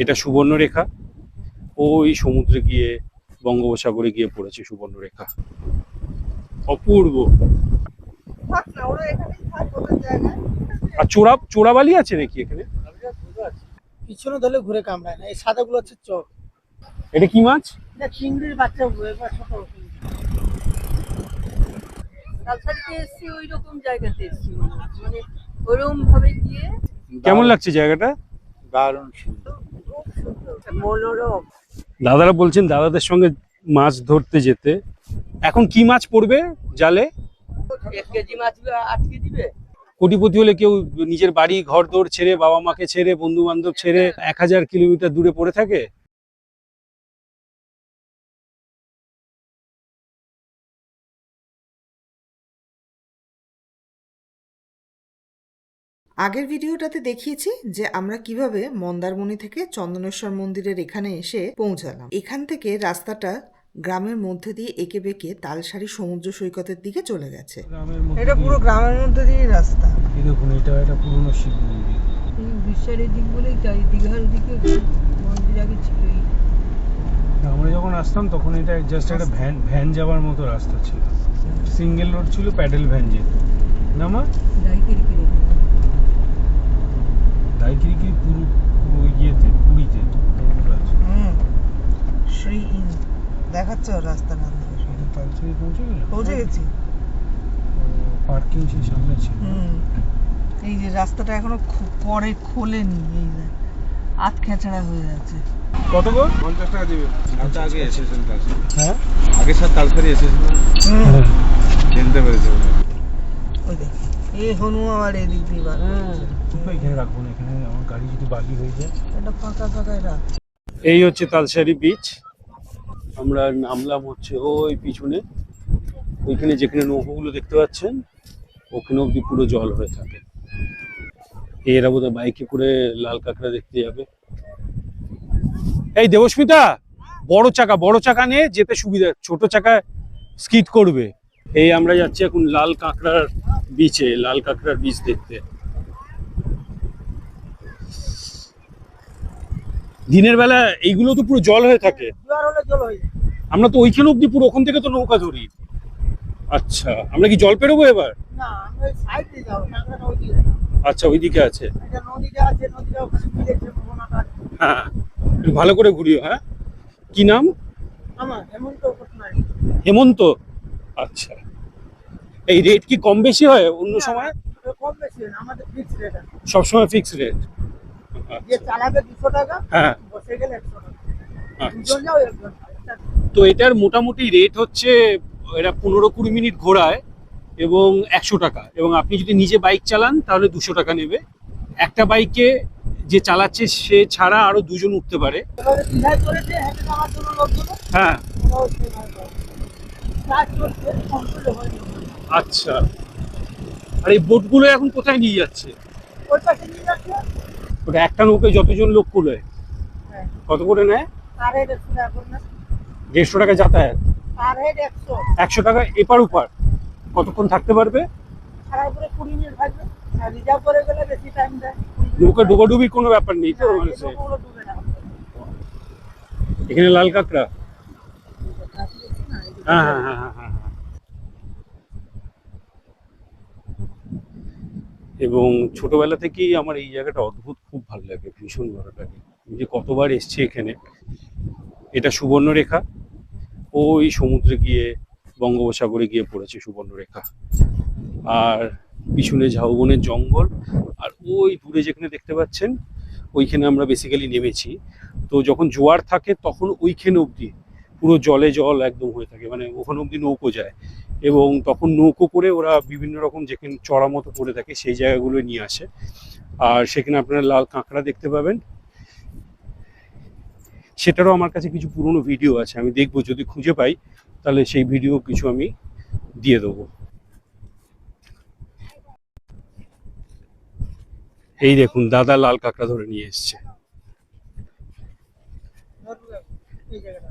এটা সুবর্ণরেখা। ওই সমুদ্রে গিয়ে বঙ্গোপসাগরে গিয়ে পড়েছে সুবর্ণরেখা। অপূর্ব। আর চোরাবালি আছে নাকি এখানে? পিছনে ধরলে ঘুরে কামড়ায় না, এই সাদাগুলো হচ্ছে চোখ। এটা কি মাছ? এটা চিংড়ির বাচ্চা, ছোট। তালসারিতে এসছি, ওই রকম জায়গাতে এসছি, মানে ওরকম ভাবে গিয়ে। কেমন লাগছে জায়গাটা? দারুণ সুন্দর, খুব সুন্দর, মনোরম। দাদারা বলছেন দাদাদের সঙ্গে মাছ ধরতে যেতে। এখন কি মাছ পড়বে জালে? 1 কেজি মাছ আটকে দিবে। কোটিপতি হলে কেউ নিজের বাড়ি ঘর দৌড় ছেড়ে, বাবা মাকে ছেড়ে, বন্ধু বান্ধব ছেড়ে 1000 কিলোমিটার দূরে পড়ে থাকে? আগের ভিডিওটাতে দেখিয়েছি যে আমরা কিভাবে মন্দারমণি থেকে চন্দনেশ্বর মন্দিরের এখানে এসে পৌঁছালাম। এখান থেকে রাস্তাটা গ্রামের মধ্যে দিয়ে এঁকে বেঁকে তালসারি সমুদ্র সৈকতের দিকে চলে গেছে। এটা পুরো গ্রামের মধ্যে দিয়ে রাস্তা। এই দেখুন, এটা একটা পুরনো শিব মন্দির। এই বিশ্বের দিক বলেই তাই, দীঘার দিকে মন্দির আগে ছিলই। আমরা যখন আসতাম তখন এটা জাস্ট একটা ভ্যান যাওয়ার মতো রাস্তা ছিল। সিঙ্গেল রোড ছিল, প্যাডেল ভ্যান যেত না মা? দাইকিরি দাইকিরি পুরো ইয়েতে, পুরীতে শ্রী ইন দেখাচ্ছে রাস্তা নাম ধরে। তালসারি পৌঁছে গেল, পৌঁছে গেছি। পার্কিং সেই সামনে ছিল। এই যে রাস্তাটা এখনো পরে খোলেনি, এই যে হাত খেঁচড়া হয়ে আছে। কত গো? 50 টাকা দিবে। আচ্ছা, আগে এসেছেন তালসারি? হ্যাঁ, আগে স্যার তালসারি এসেছেন, চিনতে পেরেছে। ওই দেখ, এই হনু আমার এদিক দিয়ে বার। এখানে রাখবো না, এখানে আমার গাড়ি যদি বালি হয়ে যায়। এটা ফাঁকা ফাঁকাই রাখ। এই হচ্ছে তালসারি বিচ। আমরা নামলাম হচ্ছে ওই পিছনে, ওইখানে যেখানে নৌকোগুলো দেখতে পাচ্ছেন ওখানে অব্দি পুরো জল হয়ে থাকে। এরা বোধহয় বাইকে করে লাল কাঁকড়া দেখতে যাবে। এই দেবস্মিতা, বড় চাকা নিয়ে যেতে সুবিধা, ছোট চাকা স্কিড করবে। এই আমরা যাচ্ছি এখন লাল কাঁকড়ার বিচ দেখতে। দিনের বেলা এইগুলো তো পুরো জল হয়ে থাকে। জোয়ার হলে জল হয়ে যায়। আমরা তো ওইখানে অব্দি পুরো, ওখান থেকে তো নৌকা ধরি। আচ্ছা, আমরা কি জল পেরোবো এবার? না, আমরা ওই সাইড দিয়ে যাবো, কাঁকড়াটা ওই দিকে। আচ্ছা, ওইদিকে আছে। এটা নদীটা আছে, নদীটা ওখানে মিলেছে মোহনাটা আছে। হ্যাঁ, একটু ভালো করে ঘুরিও। হ্যাঁ, কি নাম? আমার হেমন্ত পটনায়ক। হেমন্ত। আচ্ছা, এই রেট কি কম বেশি হয় অন্য সময়? কম বেশি না, আমাদের ফিক্স রেট আছে। সবসময় ফিক্স রেট? যে চালাবে 200 টাকা, হ্যাঁ, বসে গেলে 100 টাকা। আচ্ছা। দুজন যাও, একজন। তো এটার মোটামুটি রেট হচ্ছে, এটা 15-20 মিনিট ঘোরায় এবং 100 টাকা, এবং আপনি যদি নিজে বাইক চালান তাহলে 200 টাকা নেবে। একটা বাইকে যে চালাচ্ছে সে ছাড়া আরো 2 জন উঠতে পারে। এবারে বিধায় করেছে হেঁটে যাওয়ার জন্য লোকগুলো, হ্যাঁ, ওরাও সেভাবে করে। কাজ করছে, কমপ্লিট হয়নি। আচ্ছা। আর এই বোটগুলো এখন কোথায় নিয়ে যাচ্ছে? ওই পাশে নিয়ে যাচ্ছে। ওটা একটা নৌকায় যতজন লোক কুলোয়? হ্যাঁ, কত করে নেয়? পার হেড 100 টাকা করে না? 150 টাকা যাতায়াত, পার হেড 100। 100 টাকা এপার ওপার। কতক্ষণ থাকতে পারবে? সারা করে 20 মিনিট থাকবে। আর রিজার্ভ করে গেলে বেশি টাইম দেয়। নৌকা ডুবাডুবির কোনো ব্যাপার নেই তো? মানে সে- নৌকাগুলো ডুবে না। এখানে লাল কাঁকড়া। হ্যাঁ হ্যাঁ হ্যাঁ হ্যাঁ হ্যাঁ। এবং ছোটবেলা থেকেই আমার এই জায়গাটা অদ্ভুত খুব ভালো লাগে, ভীষণ ভালো লাগে। আমি যে কতবার এসছি এখানে। এটা সুবর্ণরেখা। ওই সমুদ্রে গিয়ে বঙ্গোপসাগরে গিয়ে পড়েছে সুবর্ণরেখা। আর পিছনে ঝাউবনের জঙ্গল, আর ওই দূরে যেখানে দেখতে পাচ্ছেন ওইখানে আমরা বেসিক্যালি নেমেছি। তো যখন জোয়ার থাকে তখন ওইখানে অবধি পুরো জলে জল একদম হয়ে থাকে, মানে ওখানে অবধি নৌকো যায়, এবং তখন নৌকো করে ওরা বিভিন্ন রকম যেখানে চড়া মতো করে থাকে সেই জায়গাগুলো নিয়ে আসে। আর সেখানে আপনারা লাল কাঁকড়া দেখতে পাবেন। সেটারও আমার কাছে কিছু পুরনো ভিডিও আছে, আমি দেখবো যদি খুঁজে পাই তাহলে সেই ভিডিও কিছু আমি দিয়ে দেবো। এই দেখুন, দাদা লাল কাঁকড়া ধরে নিয়ে এসছে। এই জায়গাটা।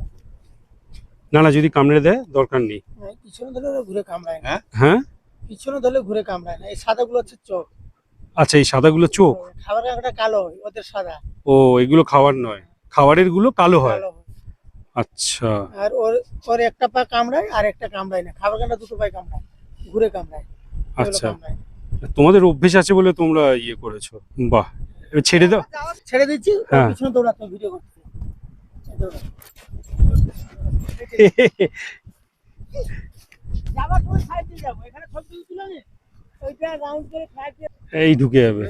না না, যদি কামড়ে দেয় দরকার নেই। পিছনে ধরলে ঘুরে কামড়ায় না। হ্যাঁ, পিছনে ধরলে ঘুরে কামড়ায় না, এই সাদাগুলো হচ্ছে চোখ। আচ্ছা, এই সাদাগুলো চোখ? খাবার কাঁকড়া কালো হয়, ওদের সাদা ও, এগুলো খাওয়ার নয়, খাবারের গুলো কালো হয়। কালো হয়। আচ্ছা আর ওর ওর একটা পা কামড়ায় আর একটা কামড়ায় না, খাবার কাঁকড়া দুটো পায়ে কামড়ায়, ঘুরে কামড়ায়, এগুলো আচ্ছা, কামড়ায়। তোমাদের অভ্যেস আছে বলে তোমরা ইয়ে করেছো। বাহ, এবার ছেড়ে দাও। ছেড়ে দিচ্ছি, ওর হ্যাঁ। পিছনে দৌড়াতে ভিডিও করতে দৌড়াতে। যাবার সময় সাইড দিয়ে যাবো, এখানে ছবি তুলে নি, ওইটা রাউন্ড করে সাইড দিয়ে। এই ঢুকে যাবে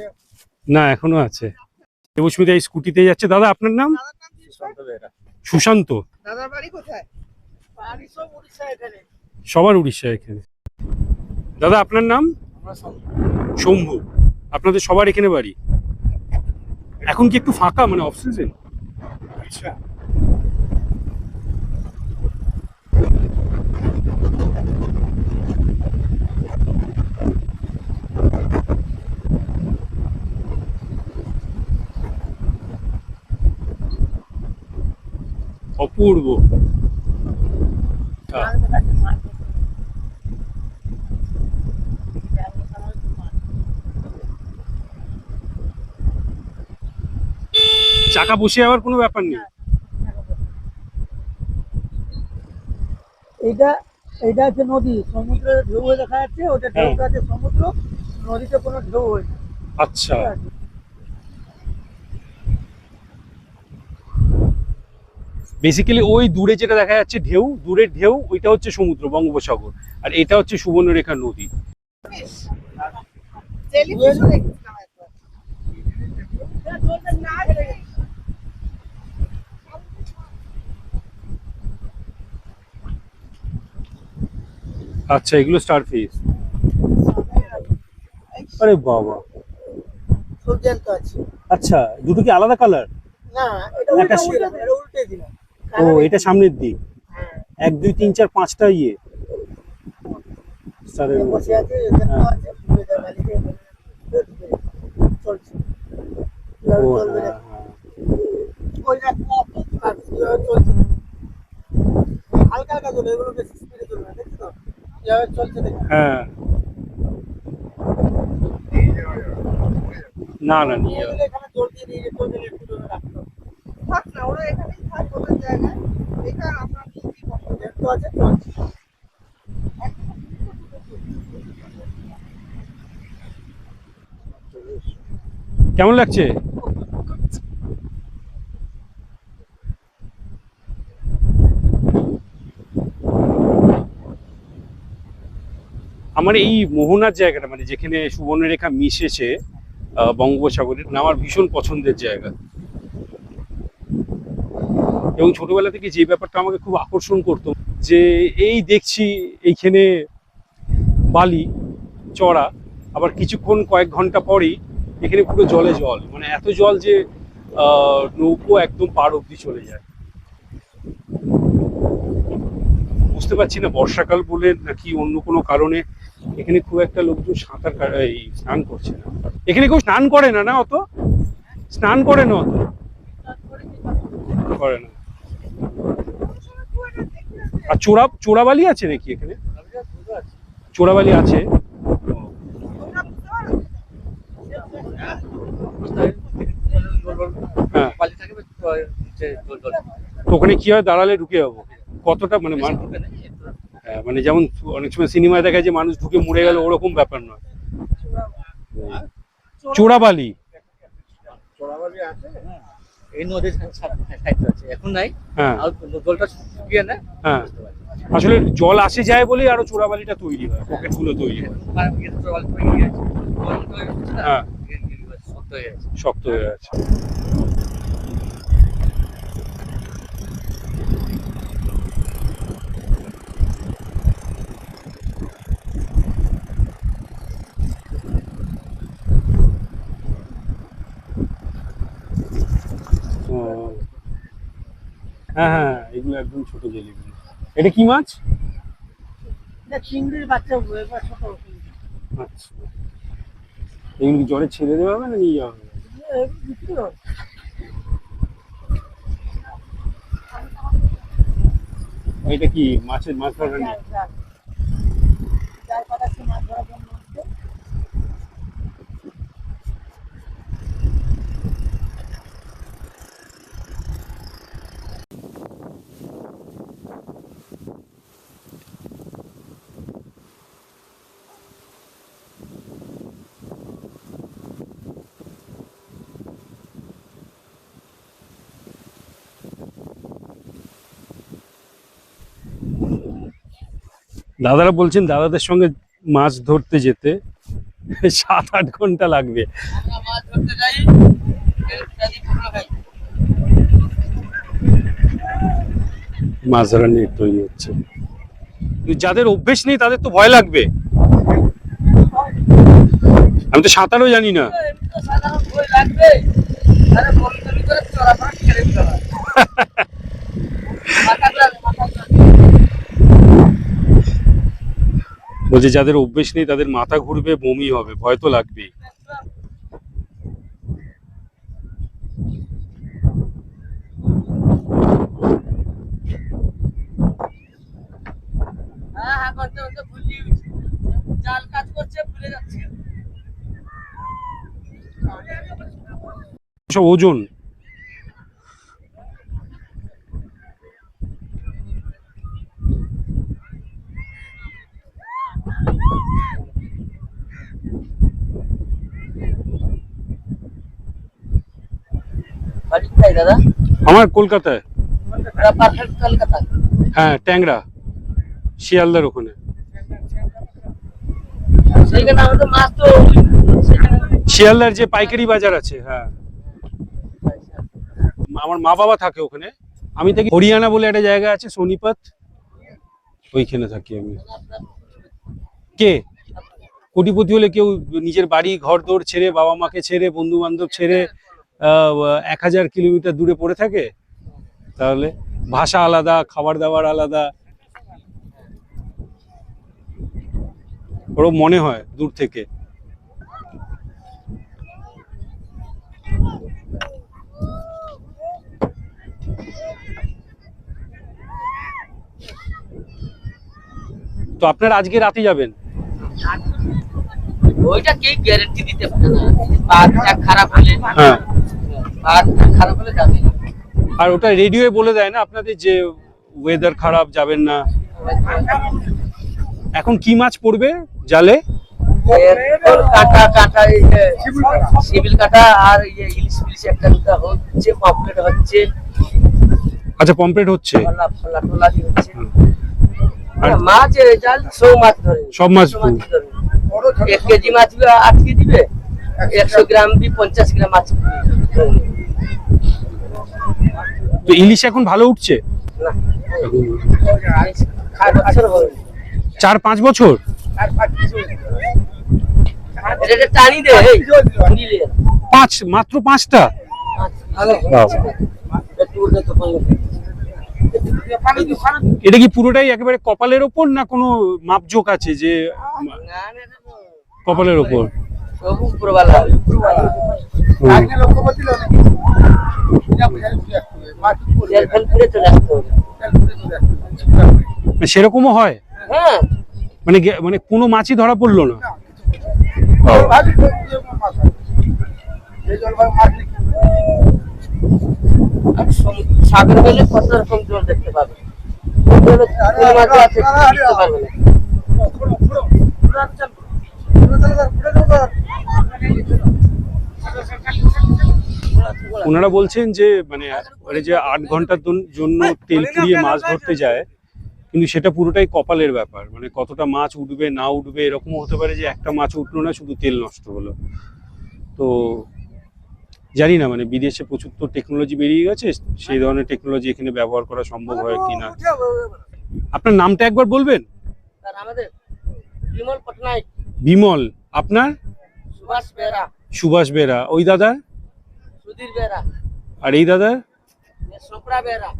না, এখনো আছে। দেবস্মিতা এই স্কুটিতে যাচ্ছে। দাদা আপনার নাম? সুশান্ত। দাদার বাড়ি কোথায়? বাড়ি সব উড়িষ্যা এখানে। সবার উড়িষ্যা এখানে। দাদা আপনার নাম? শম্ভু। আপনাদের সবার এখানে বাড়ি? এখন কি একটু ফাঁকা, মানে অফ সিজন? আচ্ছা, অপূর্ব। আর কোথায় মাছ ধরতে? চাকা বসে যাওয়ার কোনো ব্যাপার নেই। এইটা এইটা হচ্ছে নদী, সমুদ্রের ঢেউ হয়ে দেখা যাচ্ছে, ওটা হ্যাঁ। ঢেউটা আছে সমুদ্র, নদীতে কোনো ঢেউ হয় না। আচ্ছা, ঠিক আছে? বেসিক্যালি ওই দূরে যেটা দেখা যাচ্ছে ঢেউ, দূরের ঢেউ, ওইটা হচ্ছে সমুদ্র, বঙ্গোপসাগর। আর এটা হচ্ছে সুবর্ণরেখা নদী। জেলিফিশও দেখেছিলাম একবার। আচ্ছা, এগুলো স্টারফিশ। আরে বাবা, সব জ্যান্ত আছে। আচ্ছা, দুটো কি আলাদা কালার? না, এটা একটা উল্টে দিলাম। ও, এটা সামনের দিক। হ্যাঁ, 1 2 3 4 5টা ইয়ে স্টারের মতো। বসে আছে, জ্যান্ত হ্যাঁ। আছে, ঘুরে যায় বালিতে, চলছে। ও, চলবে না। হ্যাঁ, হ্যাঁ। ওই দেখো, কাজ কিভাবে চলছে। হালকা হালকা চলে, এগুলো বেশি স্পিডে চলবে না, দেখছো তো? কিভাবে চলছে দেখো। হ্যাঁ, না না, নিয়ে যাও। এখানে জল দিয়ে নিয়ে যেতে হবে, একটু জমে রাখতে হবে। থাক না, ওরা এখানেই থাক ওদের জায়গায়। এখানে আমরা নিজেই কথা জ্যান্ত আছে, চলছে। কেমন লাগছে? আমার এই মোহনার জায়গাটা, মানে যেখানে সুবর্ণরেখা মিশেছে বঙ্গোপসাগরের, না আমার ভীষণ পছন্দের জায়গা। এবং ছোটবেলা থেকে যে ব্যাপারটা আমাকে খুব আকর্ষণ করতো, যে এই দেখছি এইখানে বালি চড়া, আবার কিছুক্ষণ কয়েক ঘন্টা পরেই এখানে পুরো জলে জল, মানে এত জল যে নৌকো একদম পার অব্দি চলে যায়। বুঝতে পারছি না বর্ষাকাল বলে নাকি অন্য কোনো কারণে এখানে খুব একটা লোকজন এই স্নান করছে না। এখানে কেউ স্নান করে না, না অত স্নান করে না, অত করে না। আর চোরাবালি আছে নাকি এখানে? চোরাবালি আছে। হ্যাঁ, তো ওখানে কি হয়, দাঁড়ালে ঢুকে যাবো? কতটা মানে হ্যাঁ, মানে যেমন অনেক সময় সিনেমায় দেখা যায় যে মানুষ ঢুকে মরে গেল, ওরকম ব্যাপার নয়। চোরাবালি এই নদীর সাইড আছে, এখন নাই। হ্যাঁ, আর জলটা শুকিয়ে না। হ্যাঁ, আসলে জল আসে যায় বলেই আরো চোরাবালিটা তৈরি হয়, পকেট গুলো তৈরি হয়। হ্যাঁ, শক্ত হয়ে গেছে। হ্যাঁ হ্যাঁ, এগুলো একদম ছোট জেলিফিশ। এটা কি মাছ? এটা চিংড়ির বাচ্চা, এবার ছোট। আচ্ছা, এগুলো কি জলে ছেড়ে দেওয়া হবে না নিয়ে যাওয়া হবে? বিক্রি হয়। এটা কি মাছ ধরার নেই? চার পাতাচ্ছে মাছ ধরার জন্য হচ্ছে। দাদারা বলছেন দাদাদের সঙ্গে মাছ ধরতে যেতে 7-8 ঘন্টা লাগবে। আমরা মাছ ধরতে যাই নদী পুকুরে খাই। মাছ ধরার নেট তৈরি হচ্ছে, কিন্তু যাদের অভ্যেস নেই তাদের তো ভয় লাগবে। আমি তো সাঁতারও জানি না। এমনি তো সাধারণ ভয় লাগবে। আরে বমি টমি করে চড়াফড়া ছেড়ে দিতে হবে। মাথা ঘোরাবে, মাথা ঘোরাবে। বলছে যাদের অভ্যেস নেই তাদের মাথা ঘুরবে, বমি হবে, ভয় তো লাগবেই। হ্যাঁ হ্যাঁ, করতে করতে ভুলিয়ে গেছি। জাল কাজ করছে, ভুলে যাচ্ছে। সব ওজন। বাড়ি কোথায় দাদা? আমার কলকাতায়। পারফেক্ট কলকাতা। হ্যাঁ, ট্যাংরা, শিয়ালদার ওখানে। সেইখানে আমাদের মাছ তো সেখানে শিয়ালদার যে পাইকারি বাজার আছে, হ্যাঁ, আমার মা বাবা থাকে ওখানে। আমি থাকি হরিয়ানা বলে একটা জায়গা আছে, সোনিপত, ওইখানে থাকি আমি। কে কোটিপতি হলে কেউ নিজের বাড়ি ঘর দৌড় ছেড়ে, বাবা মাকে ছেড়ে, বন্ধু বান্ধব ছেড়ে 1000 কিলোমিটার দূরে পড়ে থাকে? তাহলে ভাষা আলাদা, খাবার দাবার আলাদা, ওরও মনে হয় দূর থেকে। তো আপনারা আজকে রাতে যাবেন? ওইটা কে গ্যারান্টি দিতে পারে না। বাঘটা খারাপ হলে, হ্যাঁ, বাঘটা খারাপ হলে যাবে না। আর ওটা রেডিওয়ে বলে দেয় না আপনাদের যে ওয়েদার খারাপ, যাবেন না। এখন কি মাছ পড়বে জালে? এখন কাঁটা কাঁটা, এই যে সিভিল কাঁটা আর এই যে ইলিশ ফিলিশ একটা দুটা হচ্ছে, পমফ্রেট হচ্ছে, আচ্ছা, পমপ্লেট হচ্ছে। ফলা ফলা টলা দিয়ে হচ্ছে। আর মাছ জাল সব মাছ ধরে, সব মাছ ধরে। 1 কেজি মাছ আটকে দিবে, 100 গ্রাম কি 50 গ্রাম মাছ ধরবে। তো ইলিশ এখন ভালো উঠছে? না, 4 বছর হবে। 4-5 বছর? এটা টানি দে, এই নিলে 5, মাত্র 5টা? এটা কি পুরোটাই একেবারে কপালের ওপর, না কোনো মাপজোক আছে যে কপালের ওপর? সব উপরওয়ালা। আগে লক্ষ্য করছিল নাকি? তেল ফেল পুড়ে চলে আসতে হবে। সেরকমও হয়? হ্যাঁ, মানে কোনো মাছই ধরা পড়লো না? আর সাগর গেলে কত রকম জল দেখতে পাবে। কোন মাছ আছে দেখতে পারবে না। ওনারা বলছেন যে মানে যে 8 ঘন্টার জন্য তেল পুড়িয়ে মাছ ধরতে যায়, কিন্তু সেটা পুরোটাই কপালের ব্যাপার। মানে কতটা মাছ উঠবে না উঠবে, এরকমও হতে পারে যে একটা মাছ উঠলো না, শুধু তেল নষ্ট হলো। তো জানি না, মানে বিদেশে প্রচুর তো টেকনোলজি বেরিয়ে গেছে, সেই ধরনের টেকনোলজি এখানে ব্যবহার করা সম্ভব হয় কিনা। আপনার নামটা একবার বলবেন? আর আমাদের বিমল পটনায়ক। বিমল। আপনার? সুভাষ বেরা। সুভাষ বেরা। ওই দাদা? সুধীর বেরা। আর এই দাদা? সোপড়া বেরা।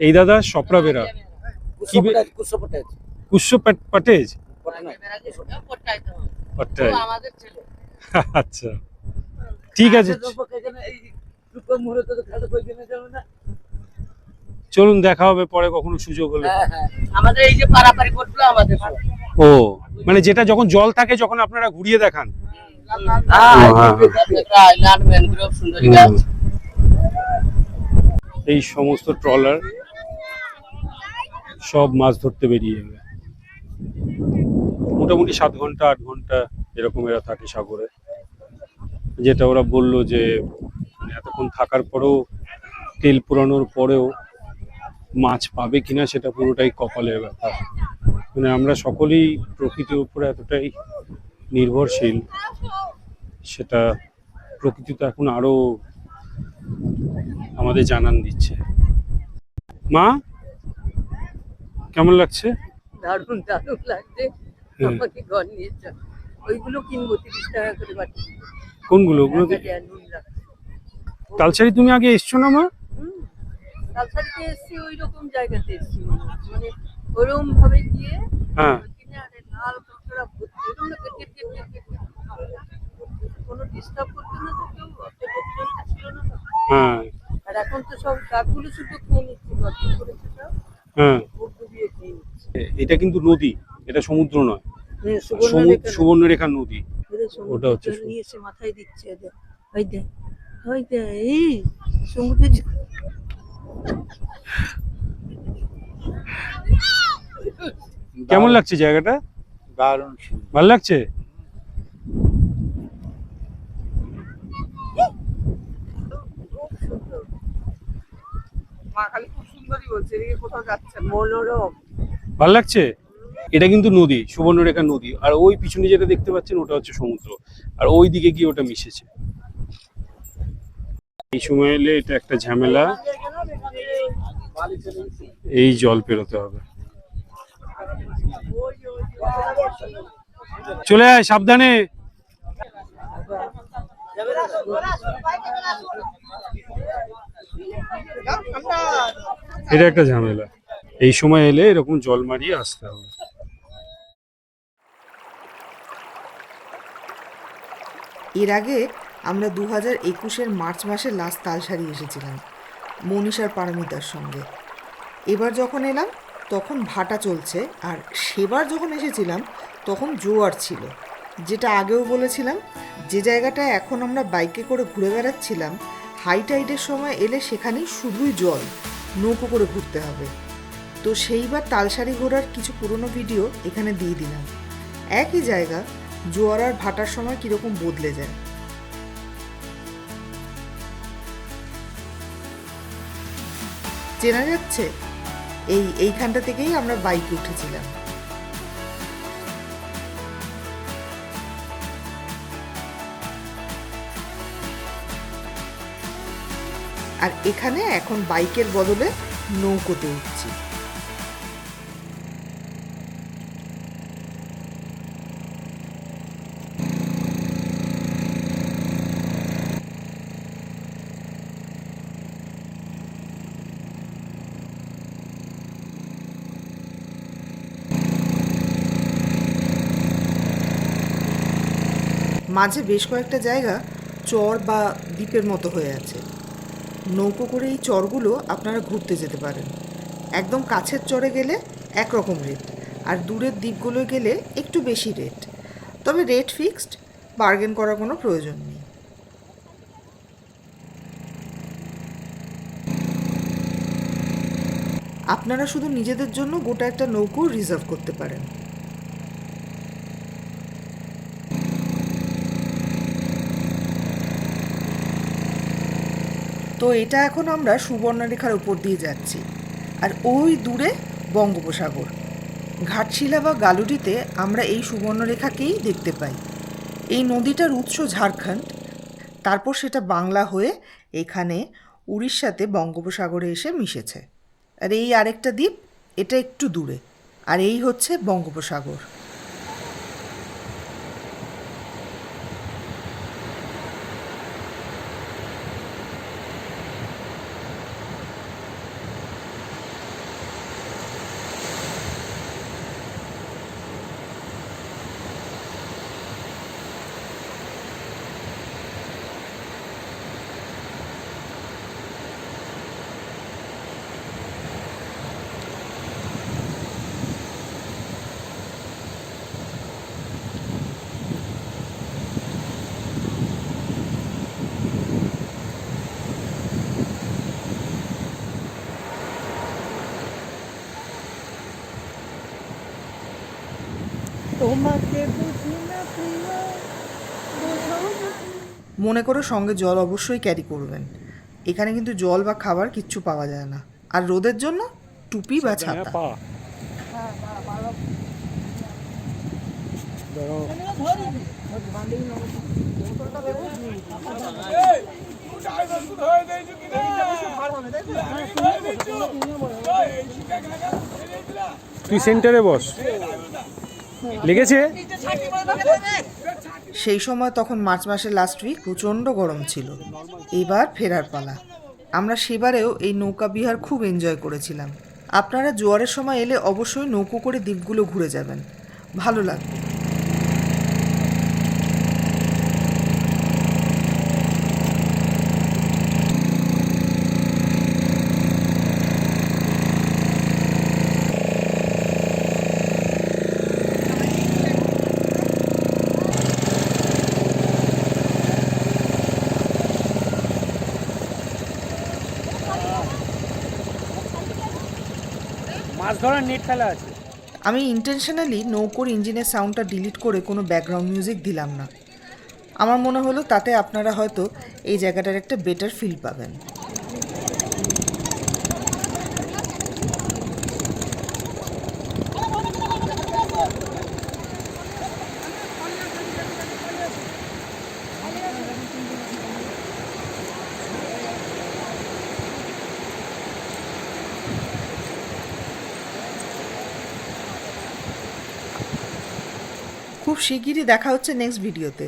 এই দাদা সপরা বেরা। কি কুস্য পাটেজ? পাটাই। আমাদের ছেলে। আচ্ছা, ঠিক আছে, চলুন দেখা হবে পরে কখনো সুযোগ হলে। আমাদের এই যে পারাপারি করলো আমাদের। ও, মানে যেটা যখন জল থাকে যখন আপনারা ঘুরিয়ে দেখান? ম্যানগ্রোভ, সুন্দরী গাছ। এই সমস্ত ট্রলার সব মাছ ধরতে বেরিয়ে যাবে। মোটামুটি 7 ঘন্টা 8 ঘন্টা এরকম এরা থাকে সাগরে। যেটা ওরা বললো যে মানে এতক্ষণ থাকার পরেও, তেল পুরানোর পরেও মাছ পাবে কিনা সেটা পুরোটাই কপালের ব্যাপার। মানে আমরা সকলেই প্রকৃতির উপরে এতটাই নির্ভরশীল, সেটা প্রকৃতি তো এখন আরো আমাদের জানান দিচ্ছে। মা, কেমন লাগছে? দারুণ দারুণ লাগছে। হুম। আমাকে ঘর নিয়ে চল, ওইগুলো কিনবো 30 টাকা করে বাটি। কোনগুলো? ওগুলো নুন রাখছে। তালসারি তুমি আগে এসছো না মা? তালসারিতে এসছি, ওই রকম জায়গাতে এসছি মনে হচ্ছে। মানে ওরকম ভাবে গিয়ে হ্যাঁ। ওইখানে আরে লাল কাঁকড়া ভর্তি, এরকম না কেটে কেটে কেটে কেটে। কোনো ডিস্টার্ব করতো না তো কেউ, অত লোকজন ছিল না তো। হ্যাঁ আর এখন তো সব কাকগুলো শুধু খেয়ে নিচ্ছে, গর্ত করেছে সব, হ্যাঁ। মুখ ডুবিয়ে খেয়ে নিচ্ছে। এটা কিন্তু নদী, এটা সমুদ্র নয়, সুবর্ণরেখা নদী। ওটা হচ্ছে জল নিয়ে এসে মাথায় দিচ্ছে এদের। ওই দে, ওই দে, এই সমুদ্রের জল। কেমন লাগছে জায়গাটা? দারুণ। ভালো লাগছে? মা খালি খুব সুন্দরই বলছে, এদিকে কোথাও যাচ্ছে না। মনোরম। ভালো লাগছে? এটা কিন্তু নদী, সুবর্ণরেখা নদী, আর ওই পিছনে যেটা দেখতে পাচ্ছেন ওটা হচ্ছে সমুদ্র, আর ওই দিকে গিয়ে ওটা মিশেছে। এই সময় এলে এটা একটা ঝামেলা, এই জল পেরোতে হবে। চলে আয় সাবধানে। এটা একটা ঝামেলা, এই সময় এলে এরকম জল মারিয়ে আসতে হবে। এর আগে আমরা 2021-এর মার্চ মাসে লাস্ট তালসারি এসেছিলাম মনীষার পারমিতার সঙ্গে। এবার যখন এলাম তখন ভাটা চলছে, আর সেবার যখন এসেছিলাম তখন জোয়ার ছিল। যেটা আগেও বলেছিলাম, যে জায়গাটায় এখন আমরা বাইকে করে ঘুরে বেড়াচ্ছিলাম, হাই টাইডের সময় এলে সেখানেই শুধুই জল, নৌকো করে ঘুরতে হবে। তো সেইবার তালসারি ঘোরার কিছু পুরনো ভিডিও এখানে দিয়ে দিলাম। একই জায়গা জোয়ার আর ভাটার সময় কীরকম বদলে যায়। চেনা যাচ্ছে? এইখানটা থেকেই আমরা বাইকে উঠেছিলাম। আর এখানে এখন বাইকের বদলে নৌকোতে উঠছি। মাঝে বেশ কয়েকটা জায়গা চর বা দ্বীপের মতো হয়ে আছে। নৌকো করে এই চরগুলো আপনারা ঘুরতে যেতে পারেন। একদম কাছের চরে গেলে একরকম রেট, আর দূরের দ্বীপগুলোয় গেলে একটু বেশি রেট। তবে রেট ফিক্সড, বার্গেন করার কোনো প্রয়োজন নেই। আপনারা শুধু নিজেদের জন্য গোটা একটা নৌকো রিজার্ভ করতে পারেন। তো এটা এখন আমরা সুবর্ণরেখার উপর দিয়ে যাচ্ছি, আর ওই দূরে বঙ্গোপসাগর। ঘাটশিলা বা গালুডিতে আমরা এই সুবর্ণরেখাকেই দেখতে পাই। এই নদীটার উৎস ঝাড়খণ্ড, তারপর সেটা বাংলা হয়ে এখানে উড়িষ্যাতে বঙ্গোপসাগরে এসে মিশেছে। আর এই আরেকটা দ্বীপ, এটা একটু দূরে, আর এই হচ্ছে বঙ্গোপসাগর। মনে করে সঙ্গে জল অবশ্যই ক্যারি করবেন। এখানে কিন্তু জল বা খাবার কিচ্ছু পাওয়া যায় না। আর রোদের জন্য টুপি বা ছাতা। তুই সেন্টারে বস, লেগেছে? সেই সময় তখন মার্চ মাসের লাস্ট উইক, প্রচণ্ড গরম ছিল। এবার ফেরার পালা। আমরা সেবারেও এই নৌকা বিহার খুব এনজয় করেছিলাম। আপনারা জোয়ারের সময় এলে অবশ্যই নৌকো করে দ্বীপগুলো ঘুরে যাবেন, ভালো লাগবে। মাছ ধরার নেট ফেলা আছে। আমি ইন্টেনশনালি নৌকোর ইঞ্জিনের সাউন্ডটা ডিলিট করে কোনো ব্যাকগ্রাউন্ড মিউজিক দিলাম না। আমার মনে হলো তাতে আপনারা হয়তো এই জায়গাটার একটা বেটার ফিল পাবেন। খুব শিগগিরই দেখা হচ্ছে নেক্সট ভিডিওতে।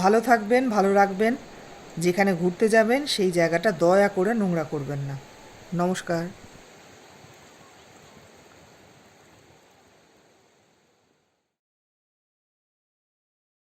ভালো থাকবেন, ভালো রাখবেন। যেখানে ঘুরতে যাবেন সেই জায়গাটা দয়া করে নোংরা করবেন না। নমস্কার।